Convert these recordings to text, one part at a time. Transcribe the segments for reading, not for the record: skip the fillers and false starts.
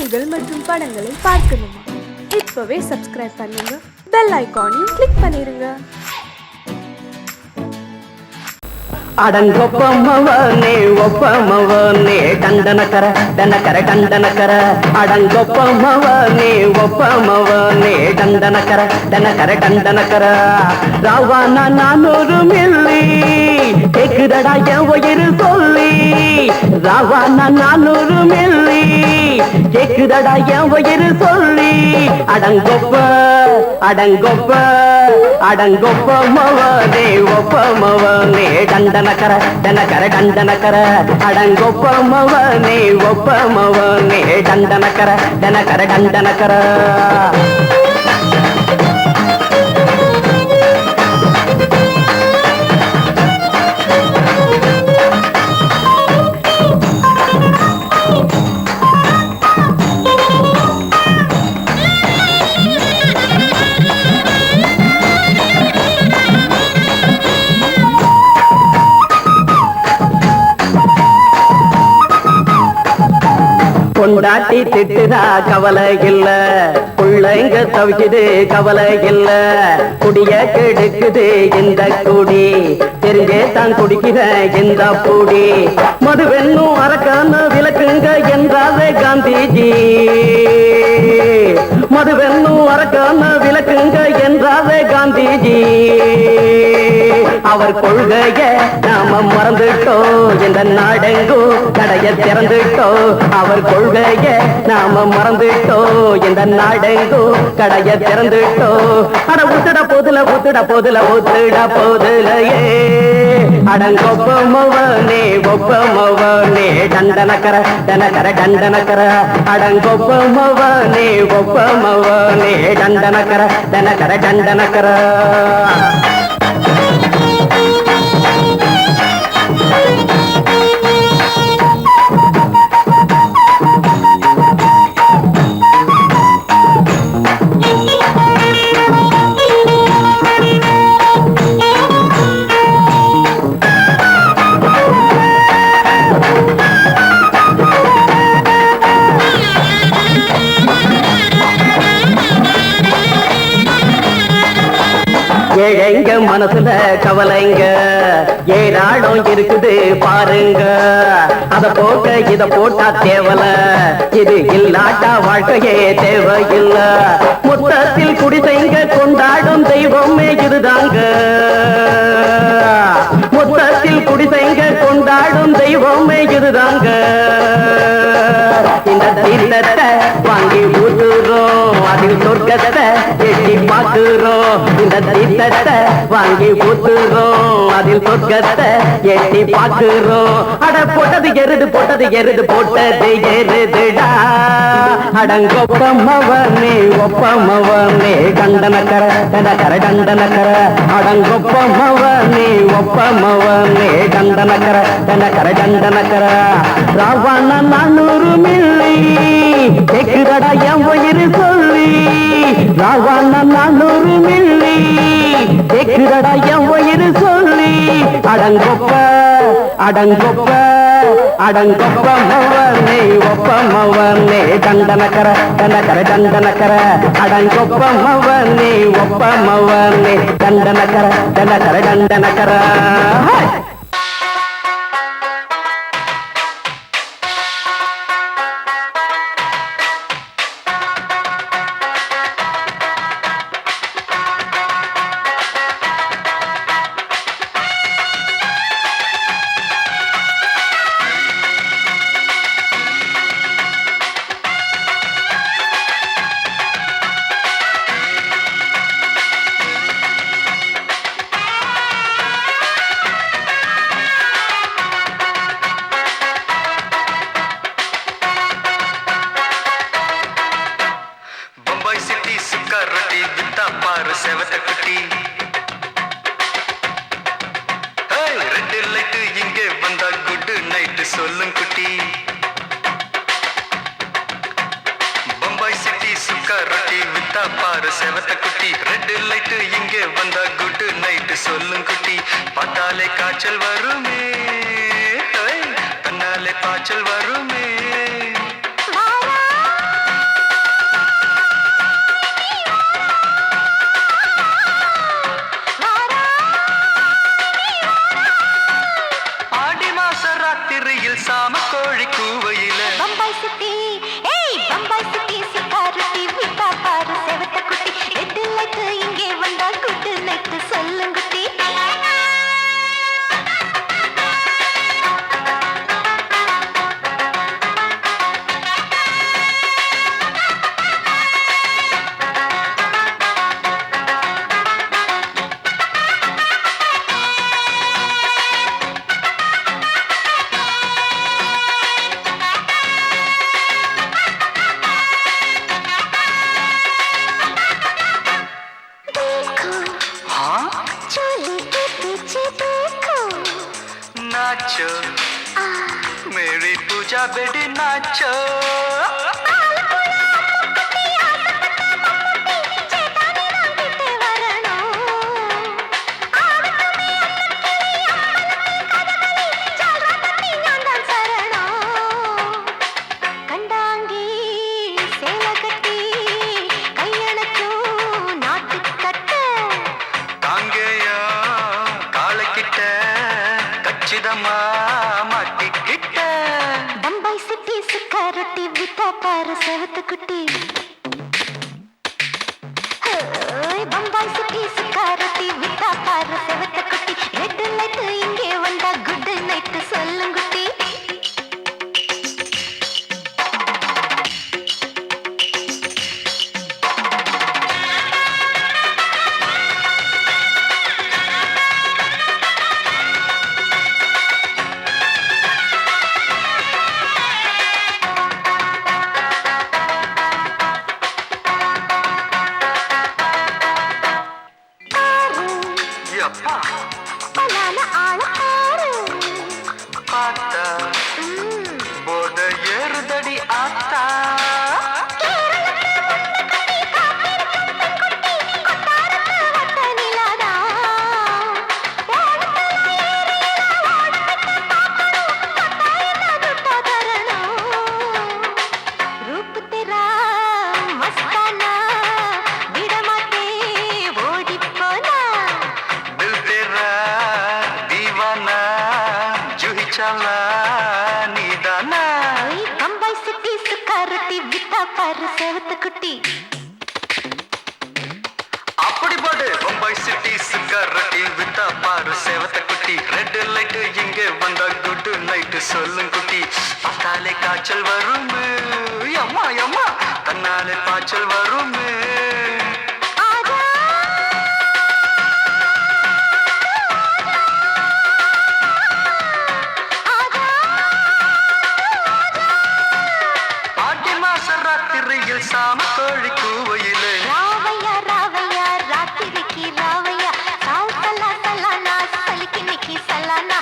செய்திகள் மற்றும் படங்களை பார்க்கணுமா? இப்பவே சப்ஸ்கிரைப் பண்ணுங்க, பெல் ஐகானையும் கிளிக் பண்ணிருங்க. அடங்கொப்பமவனே ஒப்பமவனே டண்டனக்கர டனக்கர டண்டனக்கர அடங்கொப்பமவனே ஒப்பமவனே டண்டனக்கர டனக்கர டண்டனக்கர ராவானா 400 மில்லி கேக்குதடா என் உயிர் சொல்லி ராவானா 400 மில்லி கேக்குதடா என் உயிர் சொல்லி அடங்கொப்ப அடங்கொப்ப அடங்கொப்பமவனே ஒப்பமவனே டண்டனக்கர டனக்கர டண்டனக்கர அடங்கொப்பமவனே ஒப்பமவனே டண்டனக்கர டனக்கர டண்டனக்கர கொண்டாட்டி திட்டுதா கவலை இல்ல, பிள்ளைங்க தவிக்குது கவலை இல்ல, குடிய கெடுக்குது இந்த குடி, தெரிஞ்சே தான் குடிக்கிற இந்த பூடி, மதுவென்னும் அரக்கான விளக்குங்க என்றாரே காந்திஜி, மதுவென்னும் அரக்கான விளக்குங்க என்றாரே காந்திஜி, அவர் கொள்கைய நாம மறந்துட்டோம், இந்த நாடெங்கும் கடைய திறந்துட்டோம், அவர் கொள்கைய நாம மறந்துட்டோம், இந்த நாடெங்கும் கடைய திறந்துட்டோம், அட ஊத்துட போதுல ஊத்துட போதுல ஊத்துட போதுலையே அடங்கொப்பமவனே ஒப்பமவனே டண்டனக்கர டனக்கர டண்டனக்கர அடங்கொப்பமவனே ஒப்பமவனே டண்டனக்கர டனக்கர டண்டனக்கர ஏழைங்க மனசுல கவலைங்க ஏராளம் இருக்குது பாருங்க, அத போட்ட இத போட்டா தேவல, இது இல்லாட்டா வாழ்க்கையே தேவையில்ல, மொத்தத்தில் குடிசைங்க கொண்டாடும் தெய்வமே இதுதாங்க, மொத்தத்தில் குடிசைங்க கொண்டாடும் தெய்வமே இதுதாங்க, இந்த தீர்த்தத்தை வாங்கி ஊத்துறோம், அதில் சொர்க்கத்தை எட்டி பார்க்கிறோம், இந்த தீர்த்தத்தை வாங்கி ஊத்துறோம், அதில் சொர்க்கத்தை எட்டி பார்க்கிறோம், அட போட்டது எருது போட்டது எருது போட்டது எருதுடா அடங்கொப்பமவனே ஒப்பமவனே டண்டனக்கர டனக்கர டண்டனக்கர அடங்கொப்பமவனே ஒப்பமவனே டண்டனக்கர டனக்கர டண்டனக்கர ராவானா 400 மில்லி கேக்குதடா என் உயிர் சொல்லி ராவானா 400 மில்லி கேக்குதடா என் உயிர் சொல்லி அடங்கொப்ப அடங்கொப்ப அடங்கொப்பமவனே ஒப்பமவனே டண்டனக்கர டனக்கர டண்டனக்கர அடங்கொப்பமவனே ஒப்பமவனே டண்டனக்கர டனக்கர டண்டனக்கர சொல்லும் குட்டி பம்பாய் சிட்டி சுக்கா ரொட்டி வித்தா பாரு செவத்த குட்டி ரெட் லைட் இங்கே வந்தா குட் நைட் சொல்லும் குட்டி பார்த்தாலே காய்ச்சல் வருமே தன்னாலே பாய்ச்சல் வருமே வெடி நாச்சோ மாட்டிக்கிட்ட பம்பாய் சிட்டி சுக்காரொட்டி வித்தா பாரு செவத்து குட்டி பம்பாய் சிட்டி சுக்காரொட்டி வித்தா பாரு செவத்து குட்டி ரெட் லைட் இங்கே வந்தா குட் நைட் சொல்லுங்குட்டி போத ஏறுதடி ஆத்தா பம்பாய் சிட்டி சுக்காரொட்டி வித்தா பாரு செவத்து குட்டி அப்படி போடு பம்பாய் சிட்டி சுக்காரொட்டி வித்தா பாரு செவத்த குட்டி ரெட் லைட் இங்கே வந்தா குட் நைட் சொல்லும் குட்டி பார்த்தாலே காய்ச்சல் வரும் அம்மா அம்மா தன்னாலே பாய்ச்சல் வரும் சாம கோழி கூவையிலே ராவையா ராவையா ராத்திரிக்கு ராவையா சால் சல்லா சல்லானா சலிக்கு நிக்கி சல்லானா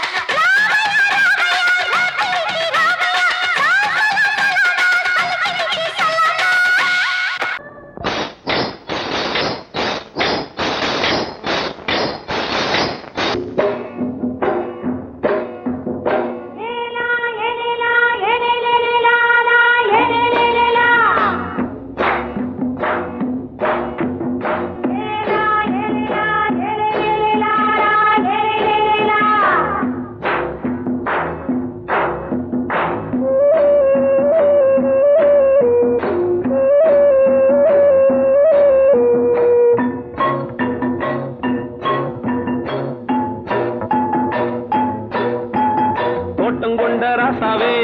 கொண்ட ராசாவே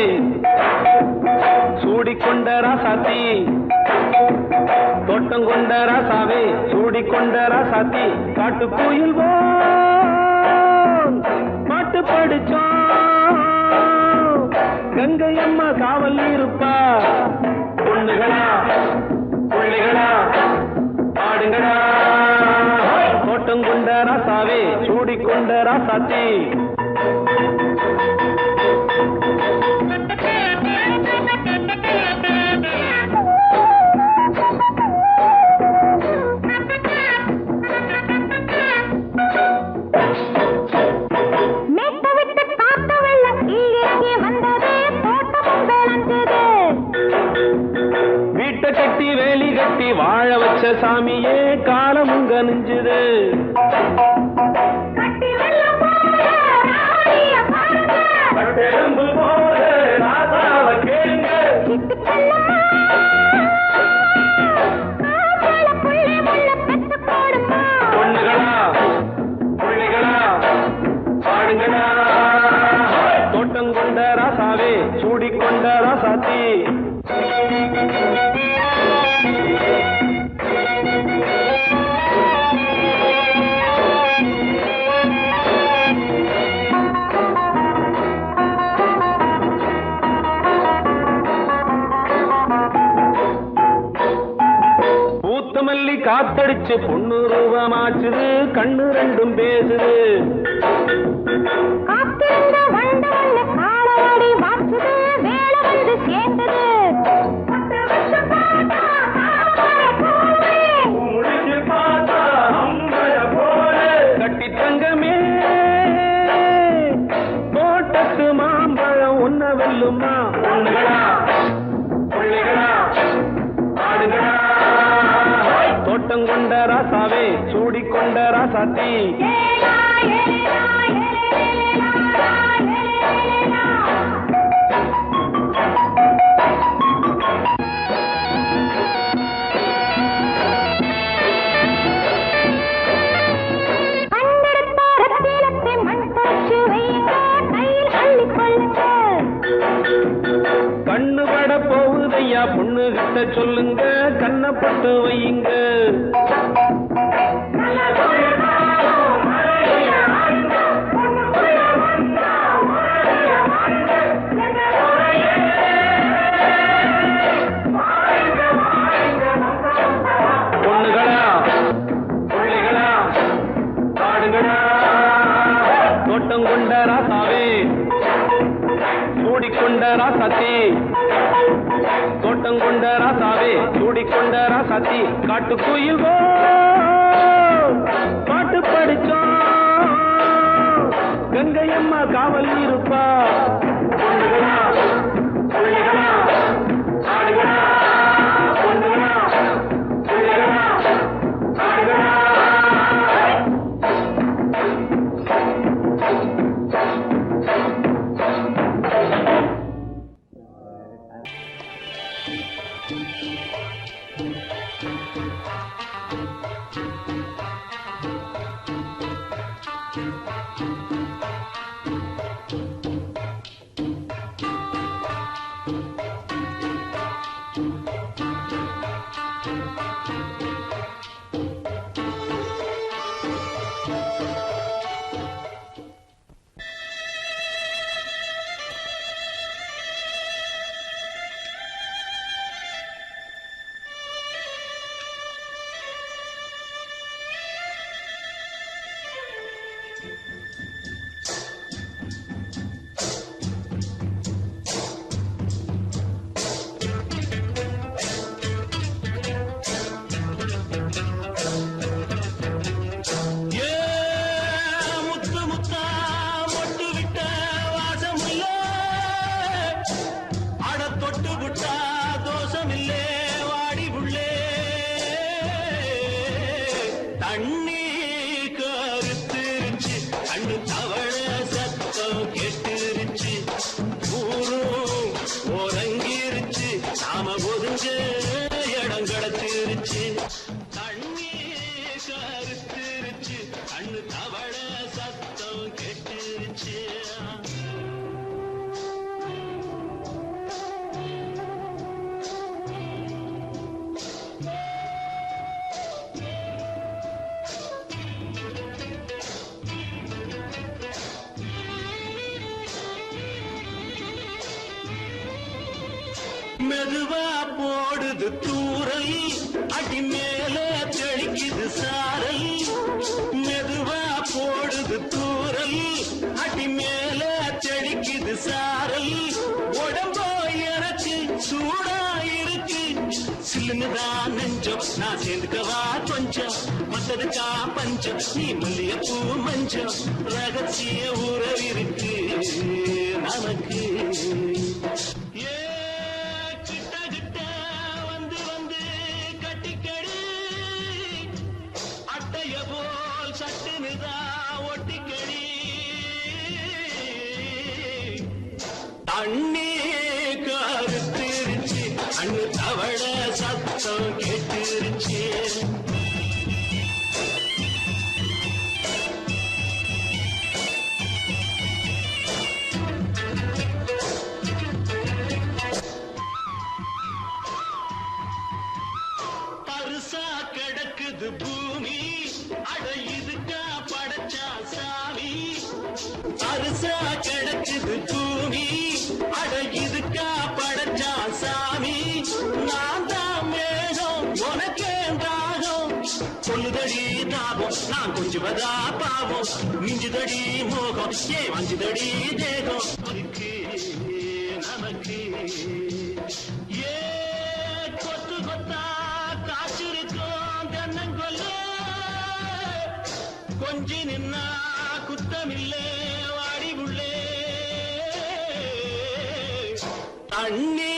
சூடிக்கொண்ட ராசாத்தி தோட்டம் கொண்ட ராசாவே சூடிக்கொண்ட ராசாத்தி காட்டு கோயில் பாட்டு படிச்சோம் கங்கை அம்மா காவல் இருப்பா பொண்ணுகளா பிள்ளைகளா ஆடுங்களா தோட்டம் கொண்ட ராசாவே சூடிக்கொண்ட ராசாத்தி கட்டி வேலி கட்டி வாழ வச்ச சாமியே காலமும் கனிஞ்சுது பொண்ணுகளா பிள்ளைகளா பாடுங்களா தோட்டம் கொண்ட ராசாவே சூடிக்கொண்ட ராசாத்தி மல்லி காத்தடிச்சு பொண்ணு ரூபமாச்சுது கண்ணு ரெண்டும் பேசுது காத்திருந்த வண்டவல்ல காலவாடி வாச்சுது வேளவல்ல கொண்ட ராசாத்தி கண்ணு பட போகுதையா பொண்ணு கிட்ட சொல்லுங்க கண்ணப்பட்டு வையுங்க பொண்ணுகளா பிள்ளைகளா பாடுங்களா தோட்டம் கொண்ட ராசாவே சூடிக்கொண்ட ராசாத்தி தோட்டம் கொண்ட ராசாவே சூடிக்கொண்ட ராசாத்தி காட்டுக்குயில் பாட்டு படிச்சோம் கங்கையம்மா காவல் இருப்பா பொண்ணுகளா பிள்ளைகளா ஆடுகளா பொண்ணுகளா பிள்ளைகளா ஆடுகளா மெதுவா போடுது தூரல் அடி மேல தெளிக்குது சாரல் மெதுவா போடுது தூரல் அடி மேல தெளிக்குது சாரல் உடம்போ எனக்கு சூடா இருக்கு சில்லுன்னுதான் நெஞ்சம் நான் சேர்ந்துக்கவா கொஞ்சம் மத்ததுக்கா பஞ்சம் நீ மல்லிகைப்பூ மஞ்சம் ரகசிய உறவிருக்கு நமக்கு தண்ணி கருத்திருச்சு அண்ணு தவள சத்தம் கேட்டுருச்சு பருசா கிடக்குது பூமி அட இதுக்கா படைச்சா சாமி பருசா கிடக்குது பூமி அட இதுக்கா படைச்சா சாமி நான் தான் மேகம் உனக்கே தாகம் சொல்லுதடி தாபம் நான் கொஞ்சுவதா பாவம் மிஞ்சுதடி மோகம் ஏ வஞ்சுதடி தேகம் நமக்கு ஏ கொத்து கொத்தா காய்ச்சிருக்கோம் தென்னங்கொல்ல கொஞ்சி நின்னா குத்தமில்லே வாடி உள்ளே தண்ணி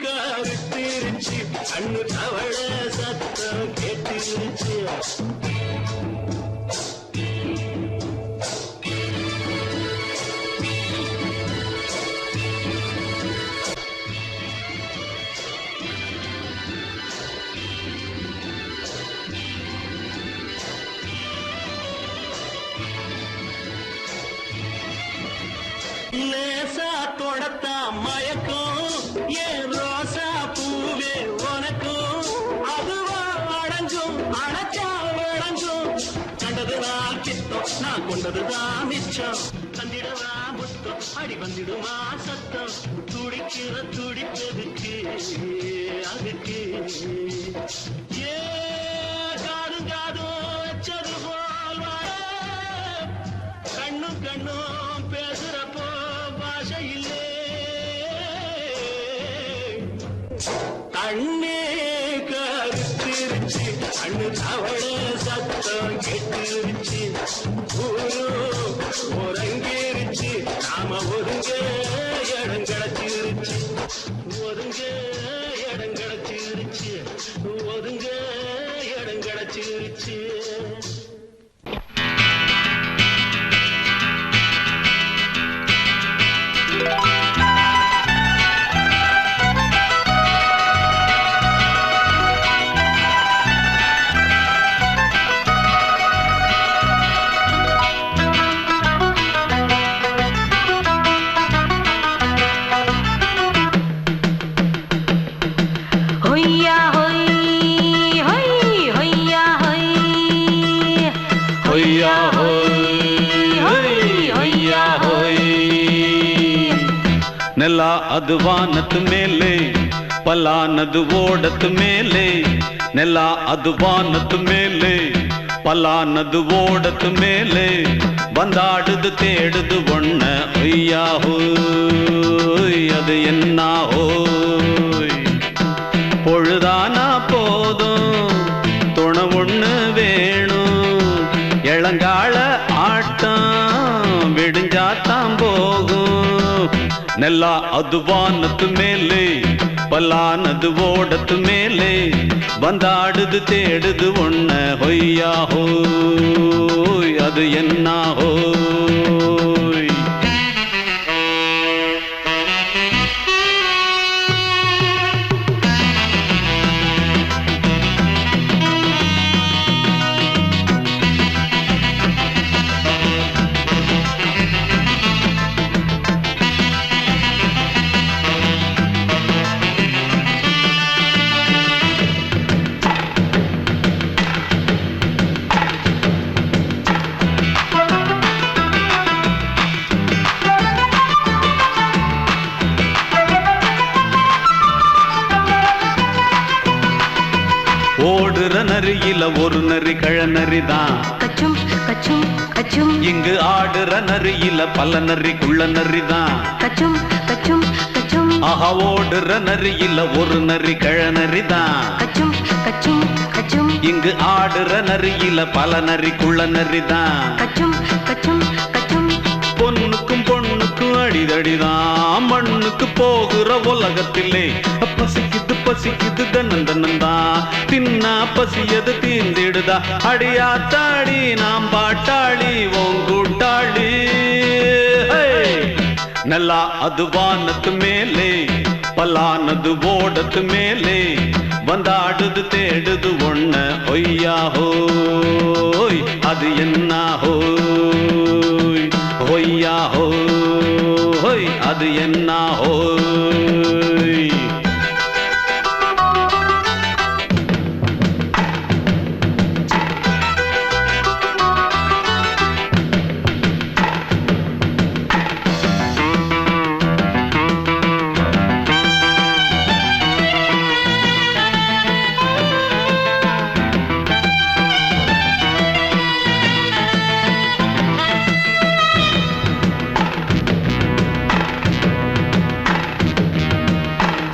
கருத்திருச்சு கண்ணு தவள சத்தம் கேட்டுருச்சு விளங்கும் அணைச்சா விளங்கும் கண்டதுதான் சித்தம் நான் கொண்டதுதான் மிச்சம் தந்திடவா முத்தம் அடி வந்திடுமா சத்தம் துடிக்கிற துடிப்பதுக்கு அதுக்கு ஏ காதும் காதும் வச்சது போல் வாழ கண்ணும் கண்ணும் பேசுறப்போ பாஷை இல்லே கண்ணே கருத்திருச்சு கண்ணு தவள சத்தம் கெட்டுருச்சு ஒருங்கிருச்சு நாம ஒருங்க இடம் கிடைச்சிருச்சு ஒருங்க இடம் கிடைச்சிருச்சு ஒருங்க இடம் கிடைச்சிருச்சு ನೆಲ ಅದು ವಾನದ ಮೇಲೆ ಪಲಾನದು ಓಡದ ಮೇಲೆ ನೆಲ ಅದು ವಾನದ ಮೇಲೆ ಪಲಾನದು ಓಡದ ಮೇಲೆ ಬಂದಾಡುದು தேடுது ஒண்ண ஐயா ஹோய் அது என்ன ஹோய் பொழுதானா போதும் துணை ஒண்ணு வேணும் இளங்கால ஆட்டம் விடிஞ்சாத்தான் போகும் ನೆಲ ಅದು ವಾನದ ಮೇಲೆ ಪಲಾನದು ಓಡದ ಮೇಲೆ ಬಂದಾಡುದು தேடுது ஒண்ண ಹೊಯ್ಯಾ ಹೋಯ್ ಅದು என்ன ಹೋಯ್ ஓடுற நரியில ஒரு நரி கழநரிதான் கச்சும் கச்சும் கச்சும் இங்கு ஆடுற நரியில பல நரிக்குள்ள நரிதான் கச்சும் கச்சும் கச்சும் ஆஹா ஓடுற நரியில ஒரு நரி கழநரிதான் கச்சும் கச்சும் கச்சும் இங்கு ஆடுற நரியில பல நரிக்குள்ள நரிதான் கச்சும் கச்சும் கச்சும் பொண்ணுக்கும் பொண்ணுக்கும் அடிதடிதான் மண்ணுக்கு போகிற உலகத்திலே பசிக்குது பசிக்குது தன்னந்தனந்தான் தின்னா பசியது தீந்திடுதா அடியாத்தாடி நாம் பாட்டாளி ஓங்கூட்டாளி ನೆಲ ಅದು ವಾನದ ಮೇಲೆ ಪಲಾನದು ಓಡದ ಮೇಲೆ ಬಂದಾಡುದು தேடுது ஒண்ண ஒய்யா ஹோய் அது என்ன ஹோய் ஒய்யா ஹோய் அது என்ன ஹோய்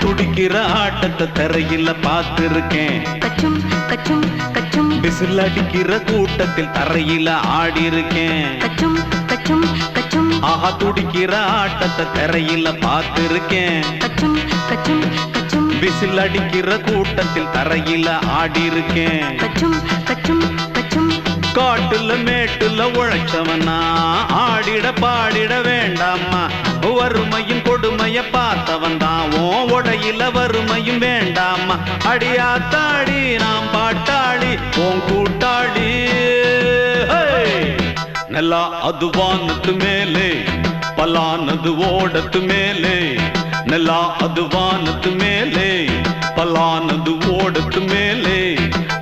துடிக்கிற ஆட்டத்தை தரையில பார்த்திருக்கேன் கச்சும் கச்சும் கச்சும் விசில் அடிக்கிற கூட்டத்தில் தரையில ஆடி இருக்கேன் கச்சும் கச்சும் கச்சும் ஆஹா துடிக்கிற ஆட்டத்தை தரையில பார்த்திருக்கேன் கச்சும் கச்சும் கச்சும் விசில் அடிக்கிற கூட்டத்தில் தரையில ஆடி இருக்கேன் கச்சும் கச்சும் கச்சும் காட்டுல மேட்டுல உழைச்சவனா ஆடிட பாடிட வேண்டாமா வறுமையும் கொடுமைய பார்த்தவன் தான் உடையில வறுமையும் வேண்டாமா அடியாத்தாடி நாம் பாட்டாளி உன் கூட்டாளி ನೆಲ ಅದು ವಾನದ ಮೇಲೆ ಪಲಾನದು ಓಡದ ಮೇಲೆ ನೆಲ ಅದು ವಾನದ ಮೇಲೆ ಪಲಾನದು ಓಡದ ಮೇಲೆ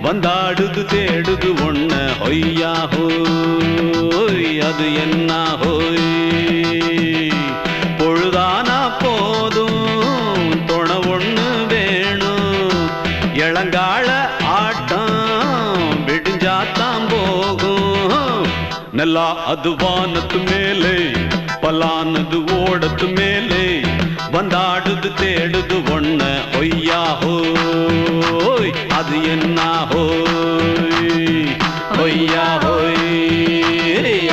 வந்தாடுது தேடுது ஒண்ண ஒய்யா ஹோய் அது என்ன ஹோய் பொழுதானா போதும் துணை ஒண்ணு வேணும் இளங்கால ஆட்டம் விடிஞ்சாத்தான் போகும் நல்லா அது வானத்து மேலே பலானது ஓடத்து மேலே வந்தாடுது தேடுது ஒண்ண ஒய்யா ஹோய் அது என்ன ஹோய் ஒய்யா ஹோய்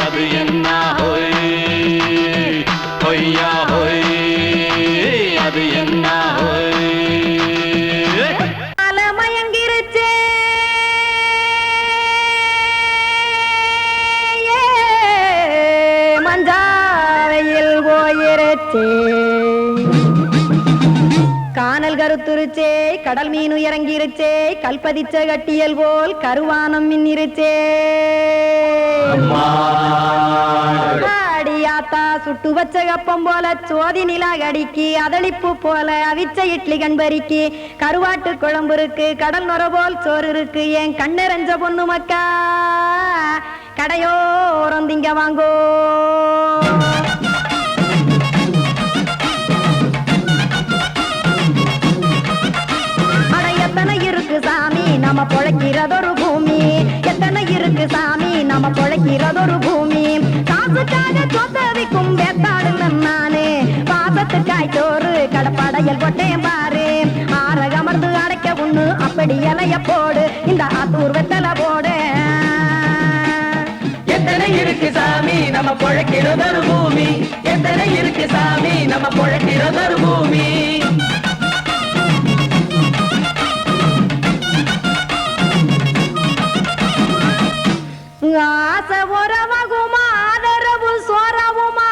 அது என்ன ஹோய் ஒய்யா ஹோய் அது என்ன ஹோய் மயங்கிருச்சே மஞ்சாவையில் போயிருச்சே கானல் கருத்துருச்சே கடல் மீன் இறங்கிருச்சே கல்பதிச்ச கட்டியல் போல் கருவானம் மின்னிருச்சே அடியாத்தா சுட்டு வச்ச கப்பம் போல சோதி நிலா கடிக்கு அதளிப்பு போல அவிச்ச இட்லி கண்பறிக்கு கருவாட்டு குழம்பு இருக்கு கடல் நுர போல் சோறு இருக்கு என் கண்ணெரஞ்ச பொண்ணு மக்கா கடையோரம் திங்க வாங்கோ எத்தனை இருக்கு சாமி நம்ம பொழைக்கிறதொரு பூமி எத்தனை இருக்கு சாமி நம்ம பொழைக்கிறதொரு பூமி காசுக்காக சொத்தவிக்கும் வேத்தாடுல நானே பாசத்துக்காய் சோறு கடப்படையல் போட்டேன் பாரு ஆரகமர்ந்து அடைக்க ஒண்ணு அப்படி இலைய போடு இந்த ஆத்தூர் வெத்தலை போடு எத்தனை இருக்கு சாமி நம்ம பொழைக்கிறதொரு பூமி எத்தனை இருக்கு சாமி நம்ம பொழைக்கிறதொரு பூமி ஆசை உறவகுமா ஆதரவு சோறவுமா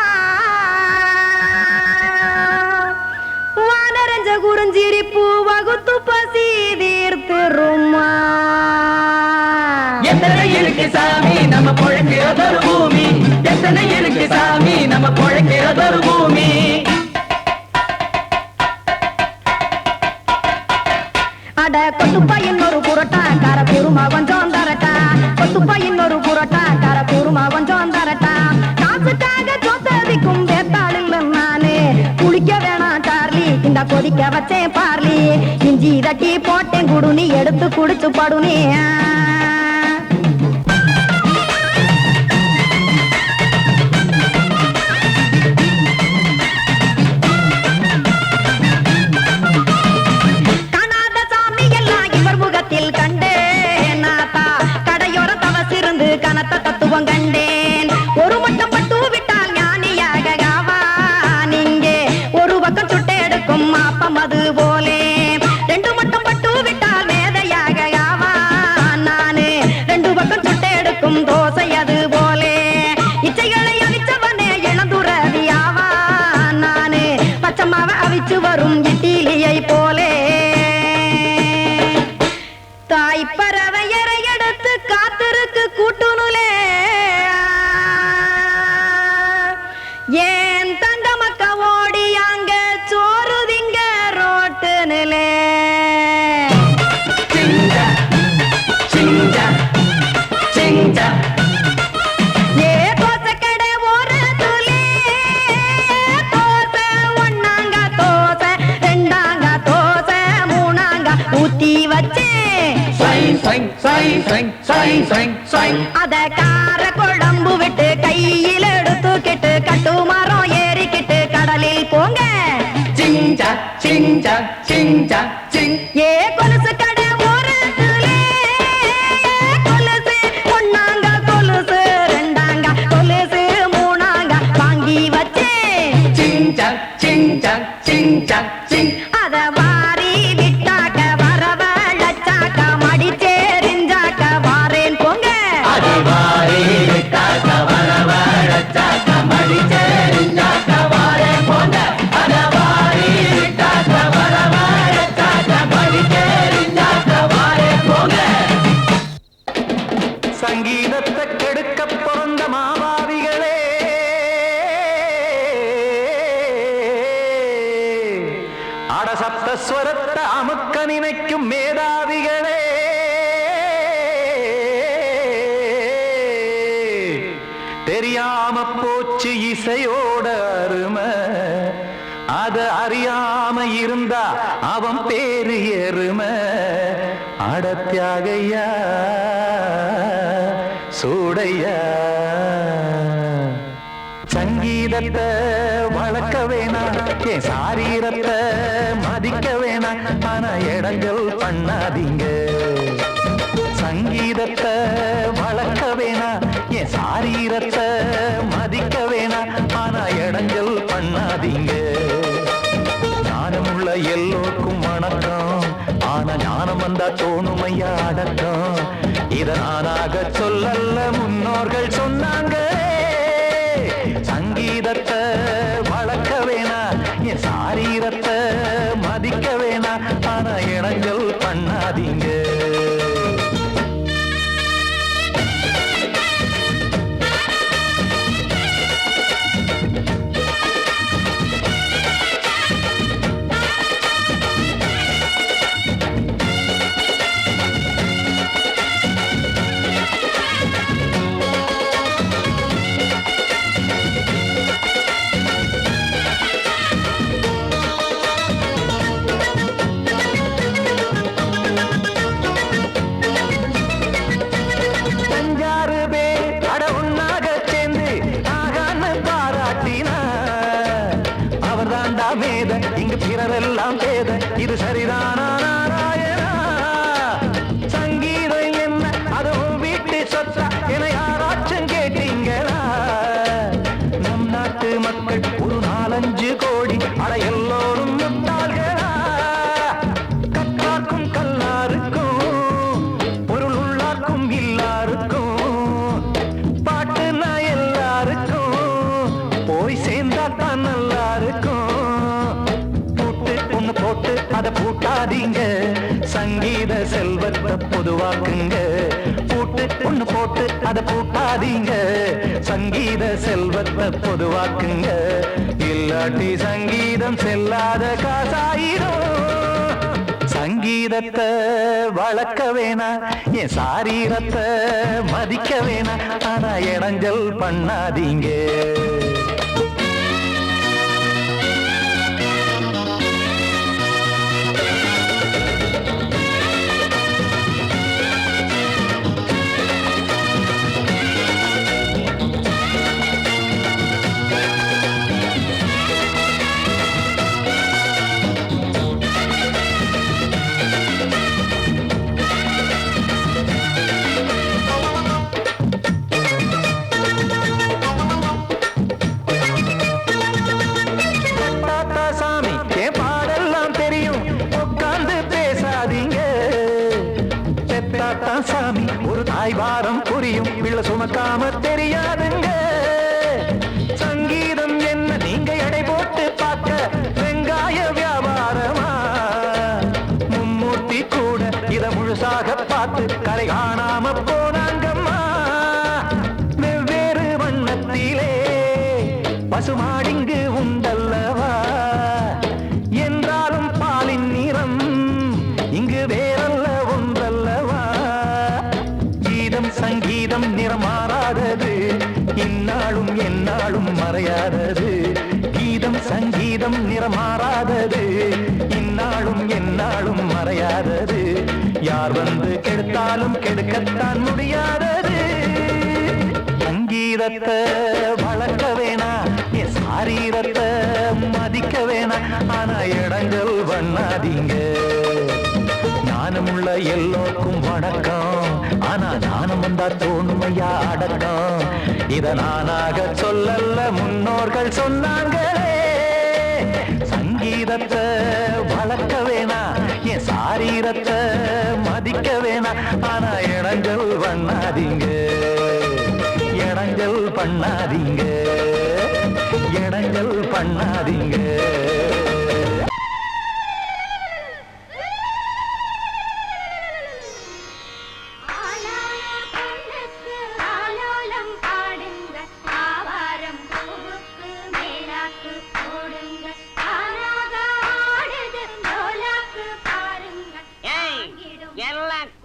வானரஞ்ச குறிஞ்சிரிப்பு வகுத்து பசி தீர்த்துருமா எத்தனை இருக்கு சாமி நம்ம பொழைக்கிறதொரு பூமி எத்தனை இருக்கு சாமி நம்ம பொழைக்கிறதொரு பூமி அட கொத்துப்பா இன்னொரு புரோட்டா கார குருமா கொஞ்சம் தரட்டா கொத்துப்பா இன்னொரு புரோட்டா கார குருமா கொஞ்சம் தரட்டா காசுக்காக சொத்ததிக்கும் வேத்தாளில் நானே குளிக்க வேணாம் சார்லி இந்த கொதிக்க வச்சேன் பார்லி இஞ்சி தட்டி போட்டேன் குடுனி எடுத்து குடிச்சு படுனி கனத்த தத்துவம் கண்டேன் ஒரு மட்டும் பட்டு விட்டால் ஞானியாக நீங்கே ஒரு பக்கம் சுட்டு எடுக்கும் மாப்பம் அது போலே ரெண்டு மட்டும் பட்டு விட்டால் மேதையாக நானு ரெண்டு பக்கம் சுட்டு எடுக்கும் தோசை அது போலே இச்சைகளை அவிச்சவனே இளந்துறவியாவா நானு பச்சமாவ அவிச்சு வரும் இட்டிலியை போலே தாய்ப்பறவையரை எடுத்து காத்திருக்கு கூட்டுனுலே ஏன் தங்க மக்க ஓடி அங்க சோறுதிங்க ரோட்டு நிலே ஏ தோசை கடை ஒரு துளி தோசை ஒன்னாங்க தோசை ரெண்டாங்க தோசை மூணாங்க ஊத்தி வச்சே அத கார குழம்பு விட்டு கையில் எடுத்துக்கிட்டு கட்டு மரம் ஏறிக்கிட்டு கடலில் போங்க ஏ கொலுசு கடை ஓரத்துலே கொலுசு ஒன்னாங்க கொலுசு ரெண்டாங்க கொலுசு மூணாங்க வாங்கி வச்சே அத வாரி விட்டாக்க வரவழைச்சாக்க மடிச்சேரிஞ்சாக்க வாரேன் போங்க சங்கீதத்தை கெடுக்க பிறந்த மாவாவிகளே அடசப்த ஸ்வரத்தை அமுக்க நினைக்கும் மேதாவிகளே தெரியாம போச்சு இசையோட அருமை அத அறியாம இருந்தா அவன் பேரு எருமை அடத்தியாகையா சூடையா சங்கீதத்தை வளர்க்க வேணாம் என் சாரீரத்தை மதிக்க வேணாம் ஆனா இடங்கள் பண்ணாதீங்க சங்கீதத்தை வளர்க்க வேணாம் என் சாரீரத்தை மதிக்க வேணாம் ஆனா இடங்கள் பண்ணாதீங்க ஞானமுள்ள எல்லோருக்கும் வணக்கம் ஆனா ஞானம் வந்தா தோணுமையா அடக்கம் இத நானாக சொல்லல்ல முன்னோர்கள் சொன்னாங்க சங்கீதத்தை வளர்க்க வேணா என் சாரீரத்தை மதிக்க வேணா ஆனா இடங்கள் பண்ணாதீங்க இங்கு பிறரெல்லாம் பேத இது சரிதானா நாராயணா சங்கீதம் என்ன அதுவும் வீட்டு சொத்தா என யாராச்சும் கேட்டீங்களா நம் நாட்டு மக்கள் ஒரு 4-5 கோடி அட எல்லோரும் முட்டாள்களா கற்றார்க்கும் கல்லாருக்கும் பொருள் உள்ளார்க்கும் இல்லாருக்கும் பாட்டுனா எல்லாருக்கும் போய் சேர்ந்தா தான் நல்லா இருக்கும் போட்டு அத பூட்டாதீங்க சங்கீத செல்வத்தை பொதுவாக்குங்க பூட்டு ஒண்ணு போட்டு அத பூட்டாதீங்க சங்கீத செல்வத்தை பொதுவாக்குங்க இல்லாட்டி சங்கீதம் செல்லாத காசாயிரும் சங்கீதத்தை வளர்க்க வேணா என் சாரீரத்தை மதிக்க வேணா ஆனா இடைஞ்சல் பண்ணாதீங்க சாமி ஒரு தாய் வாரம் புரியும் பிள்ளை சுமக்காம தெரியாதுங்க சங்கீதம் என்ன நீங்க எடை போட்டு பார்க்க வெங்காய வியாபாரமா மும்மூர்த்தி கூட இத முழுசாக பார்த்து கரை காணாம போனாங்கம்மா வெவ்வேறு வண்ணத்திலே பசுமாடிங்கு உண்டல்லவா என்றாலும் பாலின் நிறம் இங்கு வேறல்ல ஒன்றல்லவா சங்கீதம் நிறமாறாதது இந்நாளும் எந்நாளும் மறையாதது கீதம் சங்கீதம் நிறமாறாதது இந்நாளும் எந்நாளும் மறையாதது யார் வந்து கெடுத்தாலும் கெடுக்கத்தான் முடியாதது சங்கீதத்தை வளர்க்க வேணா என் சாரீரத்தை மதிக்க வேணா ஆனா இடங்கள் பண்ணாதீங்க ஞானமுள்ள எல்லோருக்கும் வணக்கம் ஆனா ஞானம் வந்தா தோணுமையா அடக்கம் இத நானாக சொல்லல்ல முன்னோர்கள் சொன்னாங்களே சங்கீதத்தை வளர்க்க வேணா என் சாரீரத்தை மதிக்க வேணா ஆனா இடங்கள் பண்ணாதீங்க இடங்கள் பண்ணாதீங்க இடங்கள் பண்ணாதீங்க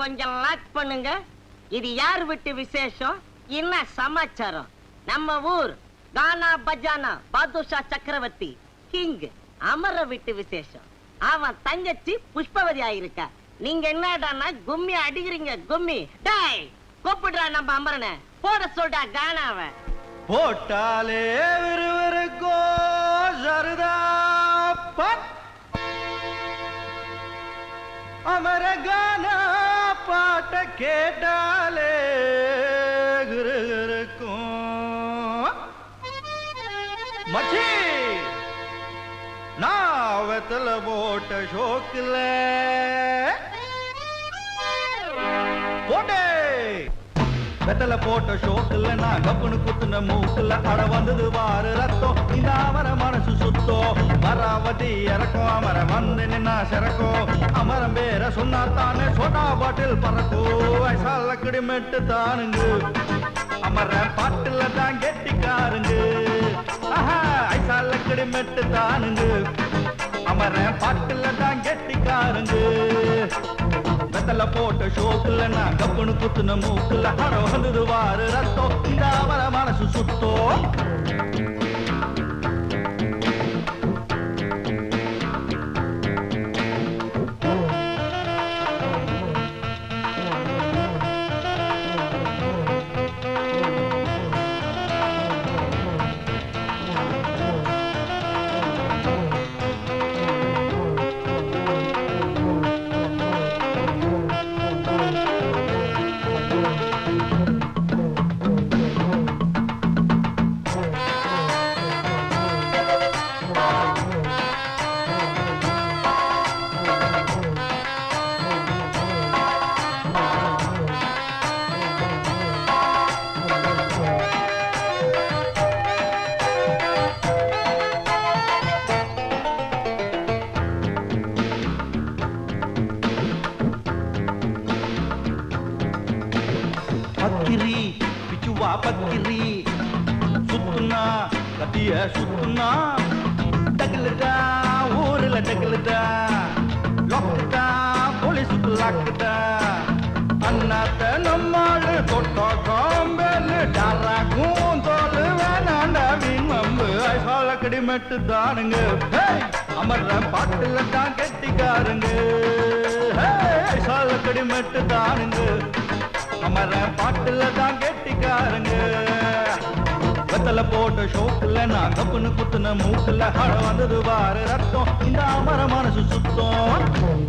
கொஞ்சம் லாக் பண்ணுங்க இது யார் விட்டு விசேஷம் என்ன சமாச்சாரம் நம்ம ஊர் கானா பஜானா பாதுஷா சக்கரவர்த்தி கிங் அமர விட்டு விசேஷம். அவன் தங்கச்சி புஷ்பவதி ஆயிருக்கா. நீங்க என்னடான்னா கும்மி அடிக்கிறீங்க கும்மி. டேய் கூப்பிடுறா நம்ம அமரனை, போட சொல்றா கானாவ. போட்டாலே விறுவிறுக்கோ சருதா அமர கானா பாட்ட கேட்டாலே இருக்கும் மச்சி. நான் வெத்தல போட்ட ஷோக்குல போட்டே வெத்தல போட்ட ஷோக்குல நான் கப்புனு குத்துன மூக்குல அட வந்தது வாரு ரத்தம். இந்த அமர மனசு சுத்தோ மராவதி இறக்கும் அமர வந்து நின்னா சிறக்கும். அமரம் பேர சொன்னா தானே சோட்டா பாட்டில் பறக்கோ. வயசால கிடிமெட்டு தானுங்க அமர பாட்டுல தான் கெட்டிக்காருங்க. ஐசால கிடிமெட்டு தானுங்க அமர பாட்டுல தான் கெட்டிக்காருங்க. வெத்தல போட்ட ஷோக்குல நான் கப்புனு குத்துன மூக்குல அட வந்தது வாரு ரத்தம். இந்த அவர மனசு சுத்தோ. பக்கிரி பிச்சுவா பக்கிரி சுத்துனா கத்திய சுத்துனா டகுலுதா ஊர்ல டகுலுதா லொக்குதா போலீஸுக்கு லாக்குதா. அண்ணாத்த நம்மாளு தொட்ட காம்பேலு டாராக்கும் தோலு வேணாண்டா வீண் வம்பு. ஐசால கடிமெட்டு தானுங்க அமர்ற பாட்டுல தான் கெட்டிக்காருங்க. ஐசால கடிமெட்டு தானுங்க அமர பாட்டுல தான் கெட்டிக்காருங்க. வெத்தல போட்ட ஷோக்குல நான் கப்புனு குத்துன மூக்குல அட வந்தது வாரு ரத்தம். இந்த அமர மனசு சுத்தம்.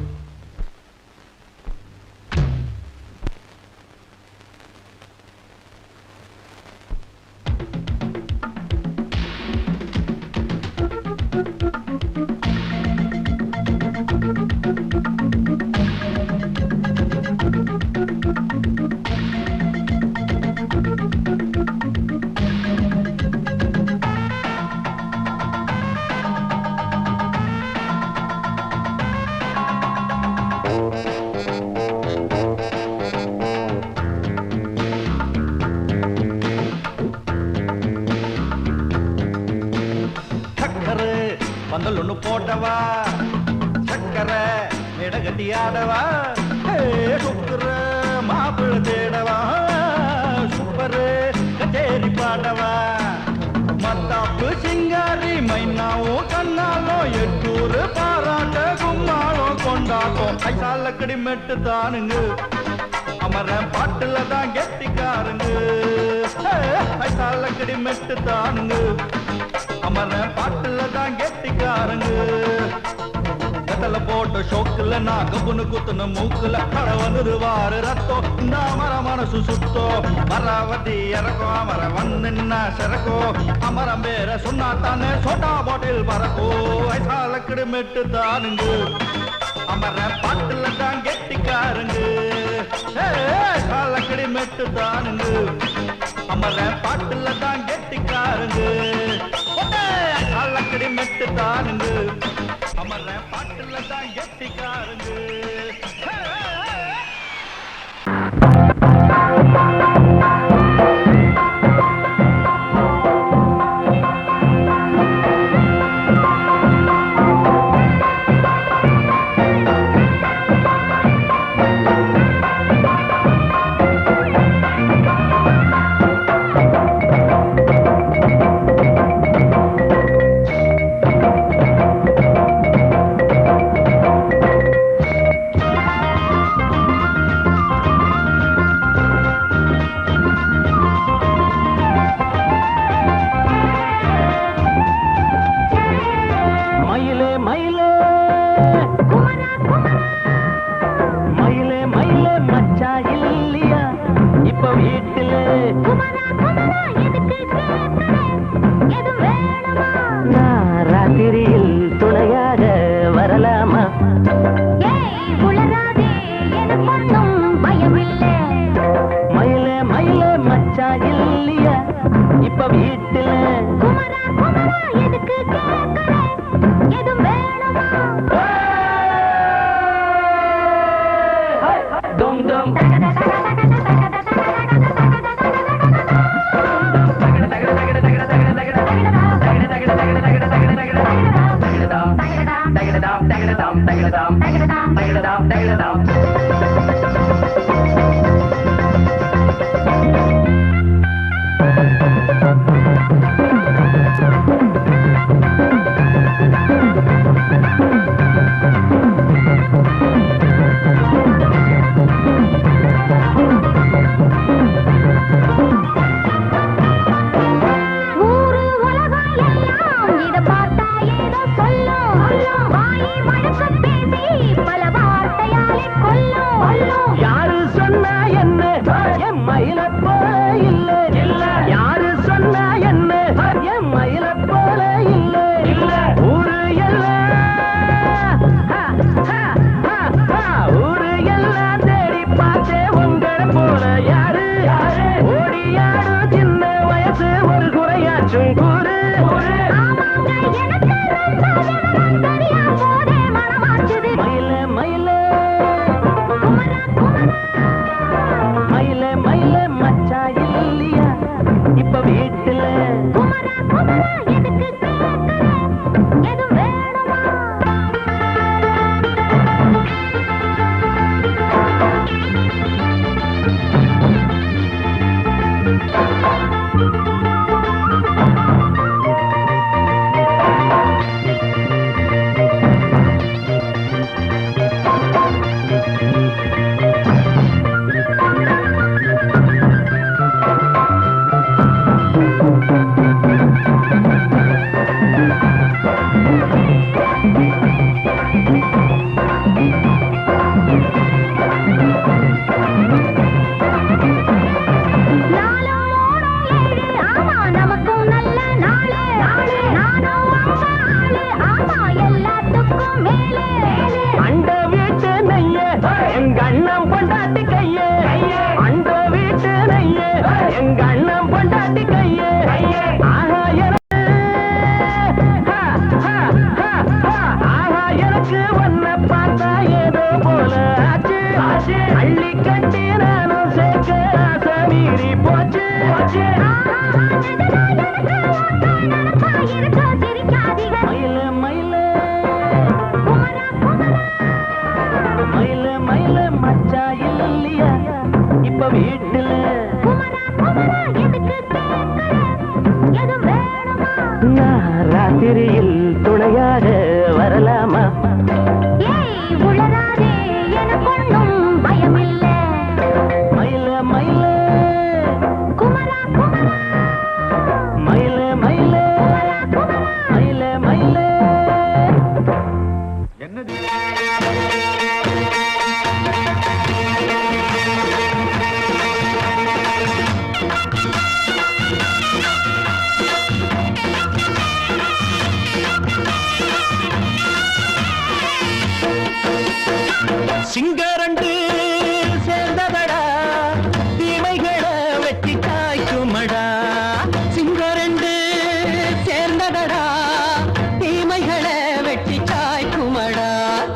பந்தல் ஒண்ணு போட்டவா சக்கரை இடகட்டி ஆடவா. சுக்குற மாப்பிள்ள தேடவா சூப்பரு கச்சேரி பாடவா. மத்தாப்பு சிங்காரி மைனாவும் கண்ணாலும் எட்டூரு பாராட்ட கும்மாளும் கொண்டாட்டம். ஐசால கடிமெட்டு தானுங்க அமர பாட்டுல தான் கெட்டிக்காருங்க. ஐசால கடிமெட்டு தானுங்க அமர பாட்டுல தான் கெட்டிக்காருங்க. வெத்தல போட்ட ஷோக்குல நான் கப்புனு குத்துன மூக்குல அட வந்தது வாரு ரத்தம். இந்த அமர மனசு சுத்தோ மராவதி இறக்கும் அமர வந்து நின்னா சிறக்கோ. அமரம் பேர சொன்னா தானே சோட்டா பாட்டில் பறக்கோ. வயசால கிடுமெட்டு தானுங்க அமர பாட்டுல தான் கெட்டிக்காருங்க. வயசால கிடுமெட்டு தானுங்க அமர பாட்டுல தான் கெட்டிக்காருங்க. அலக்கடி மெட்டு தானுங்க அமர பாட்டுல தான் கெட்டிக்காருங்க. இப்ப வீட்டுல நான் ராத்திரியில் துணையாக வரலாமா? மயில மயில மச்சா இல்லையா இப்ப வீட்டுல? டும் டும் யாரு சொன்னா என்ன என் மயில போல இல்ல இல்ல, யாரு சொன்னா என்ன என் மயில போல இல்ல இல்ல, ஊரு எல்லாம் ஊரு எல்லாம் தேடி பார்த்தே உங்களை போல யாரு ஓடியாரு சின்ன வயசு ஒரு குறையாச்சும் கூறு மயில மயில மயில மயில மச்சா இல்லையா இப்ப வீட்டுல? அண்ட வீட்டு நெய்ய எங்க அண்ணன் பொண்டாட்டி கையே, அண்ட வீட்டு நெய்ய எங்க அண்ணன் பொண்டாட்டி கையே, ஆஹா எனக்கு ஆஹா எனக்கு ஒன்ன பார்த்தா ஏதோ போல ஆச்சு, அள்ளி கட்டி நானும் சேர்க்க ஆசை மீறி போச்சு. மயில மயில மயில மயில மச்சா இல்லையா இப்ப வீட்டுல? நான் ராத்திரியில் துணையாக வரலாமா? மயில மயில மயில மயில மயில மயில என்னது சிங்கரண்டு சேர்ந்ததடா தீமைகளை வெட்டி காய்க்குமடா, சிங்கரண்டு சேர்ந்ததடா தீமைகளை வெட்டி காய்க்குமடா.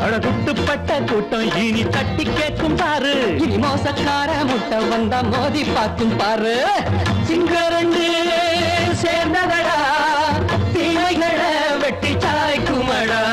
அழகுட்டுப்பட்ட கூட்டம் இனி தட்டி கேட்கும் பாரு, இனி மோசக்கார முட்டை வந்தா மோதி பார்க்கும் பாரு. சிங்கரண்டு சேர்ந்ததடா தீமைகளை வெட்டி காய்க்குமடா.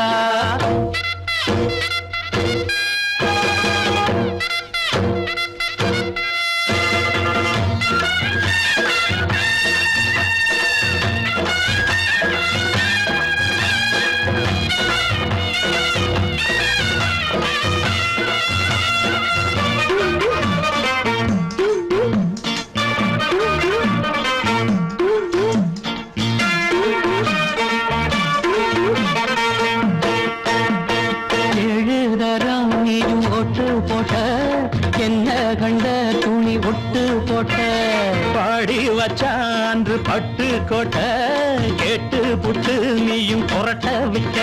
போட்ட என்ன கண்ட துணி ஒட்டு போட்ட பாடி வச்சான்று பட்டு கோட்ட கேட்டு புட்டு நீயும் புரட்ட விட்ட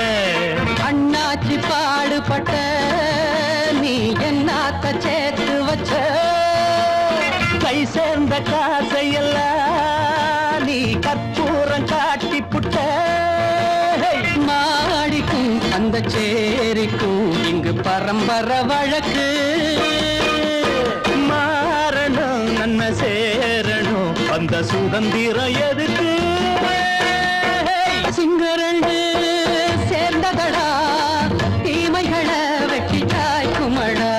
அண்ணாச்சி பாடுபட்ட நீ என்னாத்த சேர்த்து வச்ச கை சேர்ந்த காசையெல்லாம் நீ கற்பூரம் காட்டி புட்ட மாடிக்கும் அந்த சேரிக்கும் இங்கு பரம்பரை வழக்கு மாறணும் நன்மை சேரணும் அந்த சுதந்திரம் எதுக்கு சிங்கரண்டு சேர்ந்ததடா தீமைகளை வெட்டி சாய்க்குமடா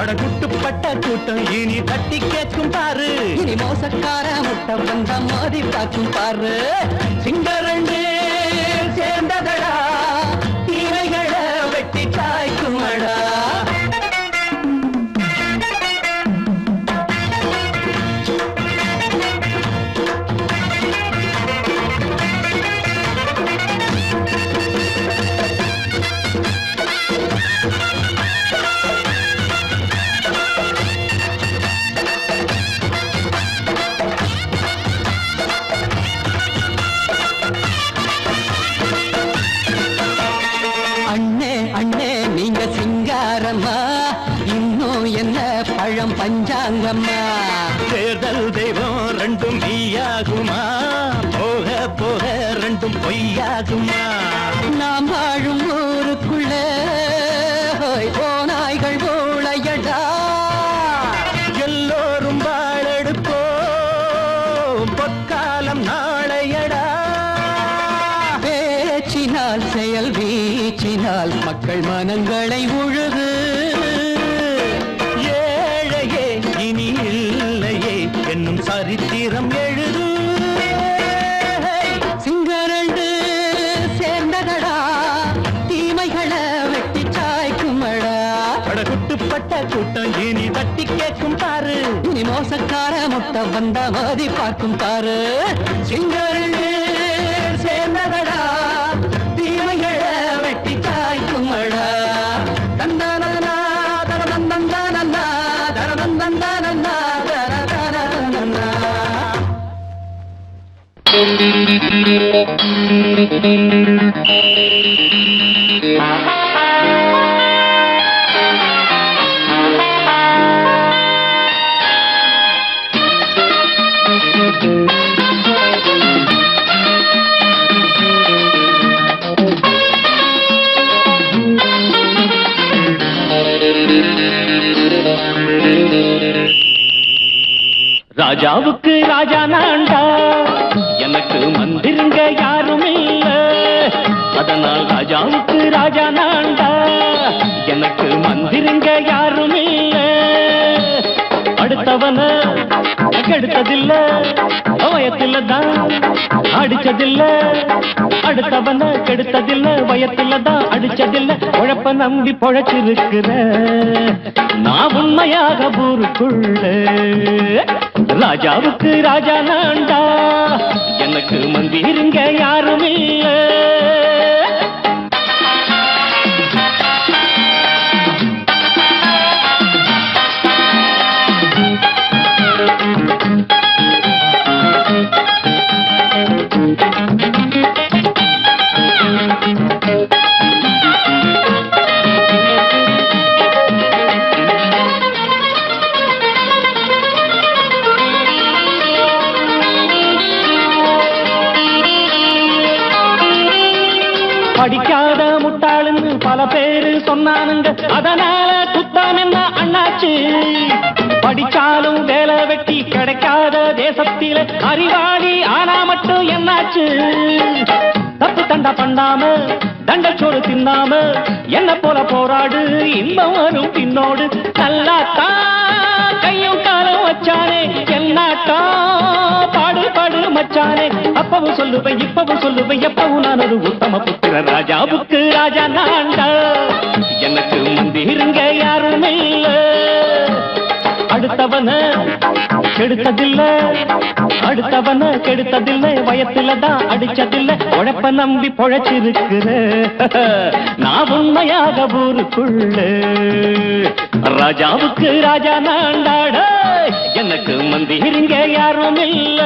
அடகுட்டுப்பட்ட கூட்டம் இனி தட்டி கேட்கும் பாரு இனி மோசக்கார முட்டை வந்த மோதி பார்க்கும் பாரு சிங்கரண்டு சேர்ந்ததடா தீமைகளை வெட்டி சாய்க்குமடா இன்னும் என்ன பழம் பஞ்சாங்கம்மா தேர்தல் தெய்வம் ரெண்டும் மெய்யாகுமா போக போக ரெண்டும் பொய்யாகுமா நாம் வாழும் ஊருக்குள்ள போனாய்கள் ஊழையடா எல்லோரும் வாழெடுப்போம் பொற்காலம் நாளையடா பேச்சினால் செயல் வீச்சினால் மக்கள் மனங்களை உழுது ஏழையே இனி இல்லையே என்னும் சரித்திரம் எழுது சிங்கரண்டு சேர்ந்ததடா தீமைகளை வெட்டி சாய்க்குமடா படகுட்டுப்பட்ட கூட்டம் இனி தட்டி கேட்கும் பாரு இனி மோசக்கார முட்டை வந்த மோதி பார்க்கும் பாரு சிங்கரண்டு சேர்ந்ததடா தீமைகளை வெட்டி சாய்க்குமடா தந்தானா தரதந்தந்தானா தரதந்தந்தானா தரதந்தந்தானா ராஜாவுக்கு ராஜா நான்டா எனக்கு மந்திருங்க யாரும் இல்ல அதனால் ராஜாவுக்கு ராஜா நான்டா எனக்கு மந்திருங்க யாரும் இல்ல அடுத்தவன கெடுத்ததில்ல வயத்துல தான் அடிச்சதில்ல அடுத்தவன கெடுத்ததில்ல வயத்துல தான் அடிச்சதில்ல உழப்ப நம்பி பொழைச்சிருக்கிற நான் உண்மையாக ஊருக்குள்ள ராஜாவுக்கு ராஜா நான்டா எனக்கு மந்திருங்க யாரும் இல்ல படிக்காத முட்டாளுன்னு பல பேரு சொன்னானுங்க அதனால குத்தம் என்ன அண்ணாச்சு படிச்சாலும் வேலை வெட்டி கிடைக்காத தேசத்தில அறிவாளி ஆனா மட்டும் என்னாச்சு தப்பு தண்டா பண்ணாம தண்டச்சோறு தின்னாம என்ன போல போராடு இன்பம் வரும் பின்னோடு நல்லாத்தான் கையும் காலம் வச்சானே என்னாட்டா பாடு பாடு மச்சானே அப்பவும் சொல்லுவேன் இப்பவும் சொல்லுவேன் எப்பவும் நான் ஒரு உத்தம புத்திர ராஜாவுக்கு ராஜா நான்டா எனக்கு மந்திருங்க யாரும் இல்ல அடுத்தவன கெடுத்ததில்ல, அடுத்தவன கெடுத்ததில்லை, வயத்துல தான் அடிச்சதில்லை, உழைப்ப நம்பி பொழைச்சிருக்கிற நான் உண்மையாக ஊருக்குள்ள ராஜாவுக்கு ராஜா நாண்டாட, எனக்கு மந்திரிங்க யாரும் இல்ல.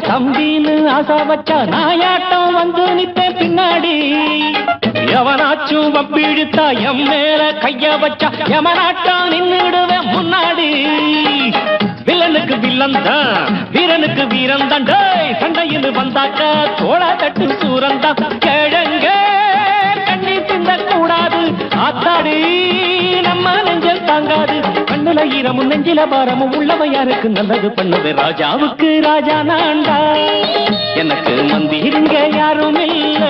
தம்பின்னு ஆசா வச்சா நாயாட்டம் வந்து நிப்பேன் பின்னாடி, எவனாச்சும் வப்பிழுத்தா எம் மேல கைய வச்சா எவனாட்டம் நின்னுடுவேன் முன்னாடி. வில்லனுக்கு வில்லன் தான், வீரனுக்கு வீரன் தான், சண்டையில் வந்தாக்க தோளா தட்டு சூரன் தான். கிழங்க கண்ணி திந்த கூடாது ஆத்தாடி, நம்ம நெஞ்சல் தாங்காது, கண்ணுல ஈரமும் நெஞ்சில பாரமும் உள்ளவன் யாருக்கு நல்லது பண்ணுது. ராஜாவுக்கு ராஜா நான்டா, எனக்கு மந்திரிங்க யாரும் இல்ல.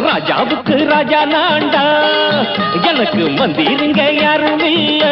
ராஜாவுக்கு ராஜா நான்டா, எனக்கு மந்திரிங்க யாரும் இல்ல.